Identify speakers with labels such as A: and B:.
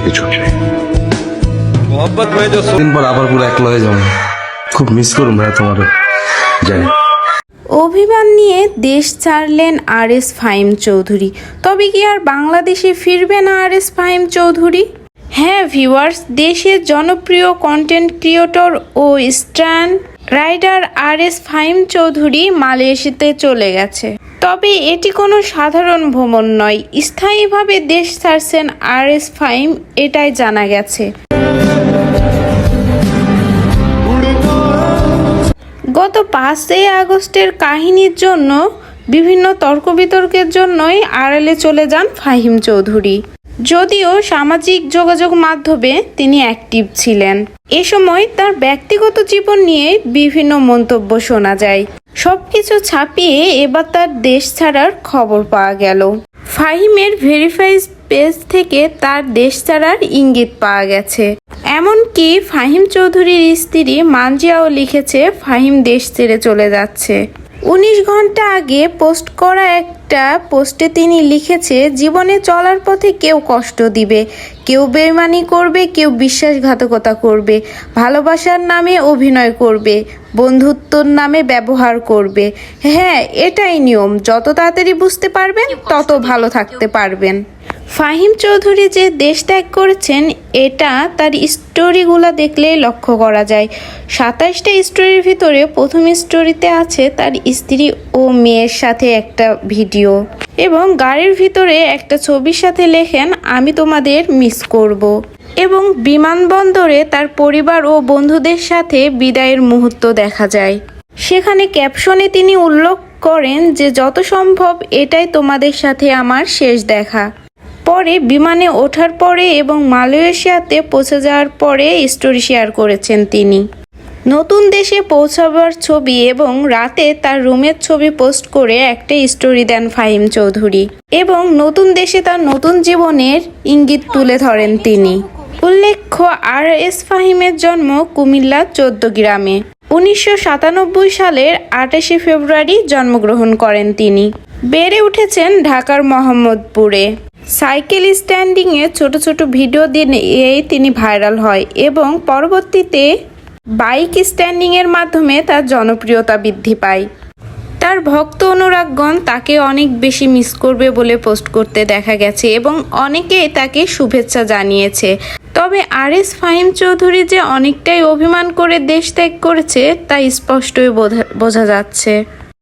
A: के छुटे
B: मोहब्बत में जो
A: दिन पर আবার পুরো একলা হয়ে যাবো খুব মিস করুম ভাই তোমার জানি
C: অভিমান নিয়ে দেশ ছাড়লেন আরএস ফাহিম চৌধুরী। তবে কি আর বাংলাদেশে ফিরবে না আরএস ফাহিম চৌধুরী? হ্যাঁ ভিউয়ার্স, দেশের জনপ্রিয় কন্টেন্ট ক্রিয়েটর ও stunt rider RS Fahim Chowdhury মালয়েশিয়াতে চলে গেছে। তবে এটি কোনো সাধারণ ভ্রমণ নয়, স্থায়ীভাবে দেশ ছাড়ছেন আরএস ফাহিম, এটাই জানা গেছে। গত 5 আগস্টের কাহিনীর জন্য বিভিন্ন তর্ক বিতর্কের জন্যই আড়ালে চলে যান ফাহিম চৌধুরী। যদিও সামাজিক যোগাযোগ মাধ্যমে তিনি অ্যাক্টিভ ছিলেন, এ সময় তার ব্যক্তিগত জীবন নিয়ে বিভিন্ন মন্তব্য শোনা যায়। সবকিছু ছাপিয়ে এবার তার দেশ ছাড়ার খবর পাওয়া গেল। ফাহিমের ভেরিফাইড পেজ থেকে তার দেশ ছাড়ার ইঙ্গিত পাওয়া গেছে। এমনকি ফাহিম চৌধুরীর স্ত্রী মানজিয়াও লিখেছে ফাহিম দেশ ছেড়ে চলে যাচ্ছে। 19 ঘন্টা আগে পোস্ট করা একটা পোস্টে তিনি লিখেছে, জীবনে চলার পথে কেউ কষ্ট দিবে, কেউ বেইমানি করবে, কেউ বিশ্বাসঘাতকতা করবে, ভালোবাসার নামে অভিনয় করবে, বন্ধুত্বর নামে ব্যবহার করবে। হ্যাঁ, এটাই নিয়ম। যত তাড়াতাড়ি বুঝতে পারবেন তত ভালো থাকতে পারবেন। ফাহিম চৌধুরী যে দেশ ত্যাগ করেছেন এটা তার স্টোরিগুলো দেখলেই লক্ষ্য করা যায়। 27টা স্টোরির ভিতরে প্রথম স্টোরিতে আছে তার স্ত্রী ও মেয়ের সাথে একটা ভিডিও, এবং গাড়ির ভিতরে একটা ছবির সাথে লেখেন, আমি তোমাদের মিস করব। এবং বিমানবন্দরে তার পরিবার ও বন্ধুদের সাথে বিদায়ের মুহূর্ত দেখা যায়। সেখানে ক্যাপশনে তিনি উল্লেখ করেন যে যত সম্ভব এটাই তোমাদের সাথে আমার শেষ দেখা। পরে বিমানে ওঠার পরে এবং মালয়েশিয়াতে পৌঁছে যাওয়ার পরে স্টোরি শেয়ার করেছেন তিনি। নতুন দেশে পৌঁছাবার ছবি এবং রাতে তার রুমের ছবি পোস্ট করে একটা স্টোরি দেন ফাহিম চৌধুরী, এবং নতুন দেশে তার নতুন জীবনের ইঙ্গিত তুলে ধরেন তিনি। উল্লেখ্য, আরএস ফাহিমের জন্ম কুমিল্লা 14 গ্রামে। 1997 সালের 28 ফেব্রুয়ারি জন্মগ্রহণ করেন তিনি। বেড়ে উঠেছেন ঢাকার মোহাম্মদপুরে। সাইকেল স্ট্যান্ডিংয়ে ছোট ছোট ভিডিও দিয়েই তিনি ভাইরাল হয় এবং পরবর্তীতে বাইক স্ট্যান্ডিংয়ের মাধ্যমে তার জনপ্রিয়তা বৃদ্ধি পায়। তার ভক্ত অনুরাগগণ তাকে অনেক বেশি মিস করবে বলে পোস্ট করতে দেখা গেছে এবং অনেকেই তাকে শুভেচ্ছা জানিয়েছে। তবে আরএস ফাহিম চৌধুরী যে অনেকটাই অভিমান করে দেশ ত্যাগ করেছে তা স্পষ্টই বোঝা যাচ্ছে।